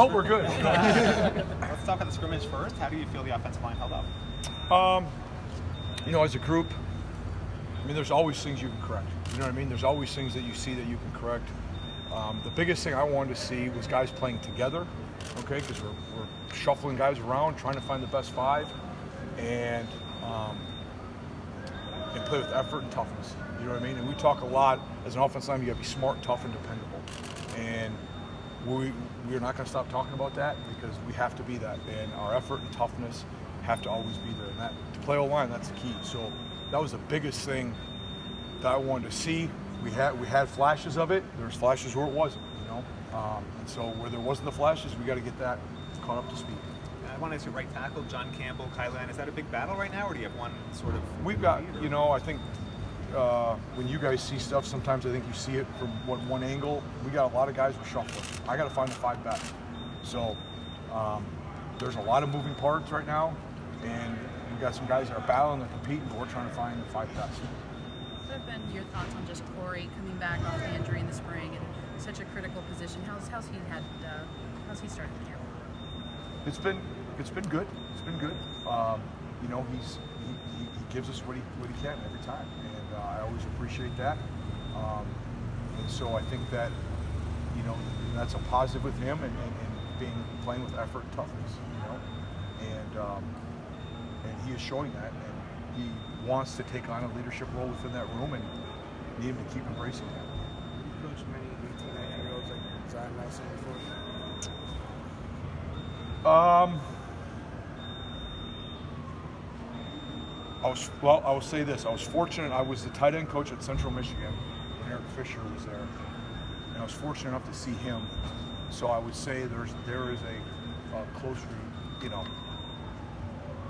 Oh, we're good. Let's talk about the scrimmage first. How do you feel the offensive line held up? You know, as a group, I mean, there's always things you can correct. You know what I mean? There's always things that you see that you can correct. The biggest thing I wanted to see was guys playing together, okay? Because we're shuffling guys around, trying to find the best five, and play with effort and toughness. You know what I mean? And we talk a lot as an offensive line. You got to be smart, tough, and dependable. And we're not going to stop talking about that because we have to be that. And our effort and toughness have to always be there. And that to play O-line, that's the key. So that was the biggest thing that I wanted to see. We had flashes of it. There's flashes where it wasn't, you know. And so where there wasn't the flashes, we got to get that caught up to speed. I want to ask you, right tackle, John Campbell, Kylan, is that a big battle right now, or do you have one sort of? We've got, you know, I think when you guys see stuff, sometimes I think you see it from one angle. We got a lot of guys with shuffling. I got to find the five best. So there's a lot of moving parts right now, and we've got some guys that are battling and competing, but we're trying to find the five best. What have been your thoughts on just Corey coming back off the injury in the spring and such a critical position? How's he started the year? It's been good. It's been good. You know, he gives us what he can every time, and I always appreciate that. And so I think that, you know, that's a positive with him and playing with effort and toughness. You know, and he is showing that, and he wants to take on a leadership role within that room, and need him to keep embracing that. You coached many 18, 19-year-olds like Zion Nelson before. I will say this. I was fortunate. I was the tight end coach at Central Michigan when Eric Fisher was there, and I was fortunate enough to see him. So I would say there is a close read. You know,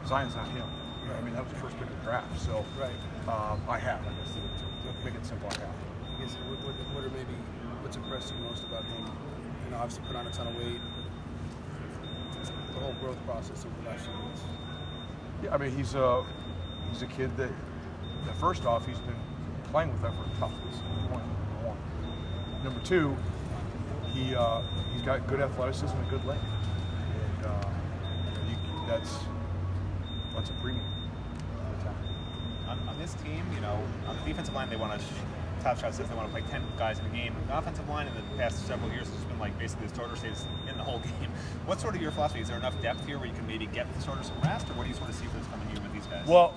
Zion's not him. You know, I mean, that was the first pick of the draft. So right. I have. I guess to make it simple, I have. I guess what's impressed you most about him? You know, obviously put on a ton of weight. The whole growth process over the last few months. Yeah, I mean, he's a kid that first off, he's been playing with effort and toughness. Number one. Number two, he's got good athleticism and good length, and that's a premium. On this team, you know, on the defensive line, they want to. Top Shot says they want to play 10 guys in a game. The offensive line in the past several years has been like basically the starter stays in the whole game. What's sort of your philosophy? Is there enough depth here where you can maybe get the starters some rest, or what do you sort of see for this coming year with these guys? Well,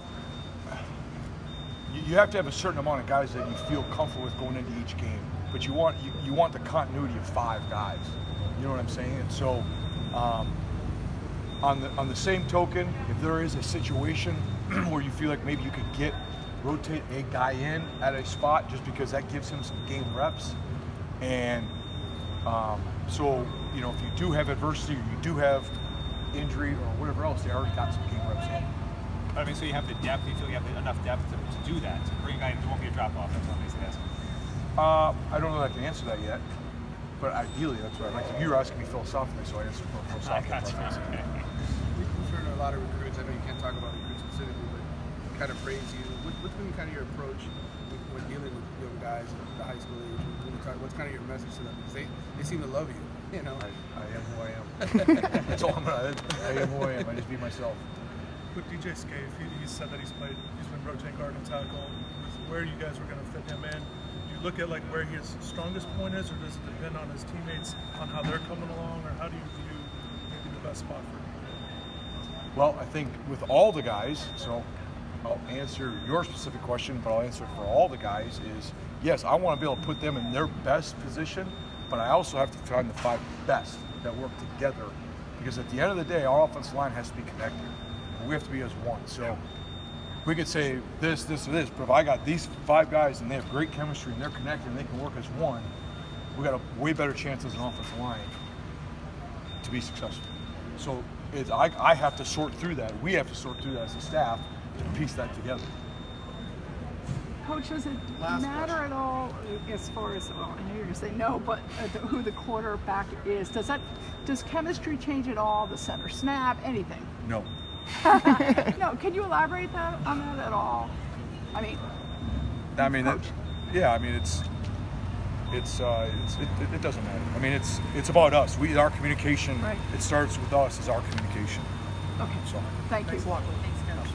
you have to have a certain amount of guys that you feel comfortable with going into each game, but you want the continuity of five guys. You know what I'm saying? And so, on the same token, if there is a situation where you feel like maybe you could rotate a guy in at a spot just because that gives him some game reps. And so, you know, if you do have adversity or you do have injury or whatever else, they already got some game reps in. I mean, so you have the depth, you feel you have enough depth to do that, to bring a guy in who won't be a drop-off. That's what I'm basically asking. I don't know that I can answer that yet, but ideally that's what I'd like to. You were asking me philosophically, so I answered philosophically. We've heard a lot of recruits, I know you can't talk about recruits specifically, but kind of praise you. What's been kind of your approach when dealing with young guys at the high school age? What's kind of your message to them? Because they seem to love you, you know? I am who I am. That's all I'm gonna. I am who I am. I just be myself. With DJ Scaife, he said that he's been rotating guard and tackle. Where you guys were going to fit him in? Do you look at like where his strongest point is, or does it depend on his teammates on how they're coming along, or how do you view maybe the best spot for him? Well, I think with all the guys, so I'll answer your specific question, but I'll answer it for all the guys, is yes, I want to be able to put them in their best position, but I also have to find the five best that work together, because at the end of the day, our offensive line has to be connected. We have to be as one. So we could say this, this, or this, but if I got these five guys and they have great chemistry and they're connected and they can work as one, we got a way better chance as an offensive line to be successful. So I have to sort through that. We have to sort through that as a staff to piece that together. Coach, does it matter at all as far as, well, I know you're going to say no, but who the quarterback is? Does chemistry change at all? The center snap, anything? No. No, can you elaborate on that at all? I mean, yeah, I mean, it doesn't matter. I mean, it's about us. Our communication. Right. It starts with us. Is our communication. Okay. So Thank you. Thanks, Coach.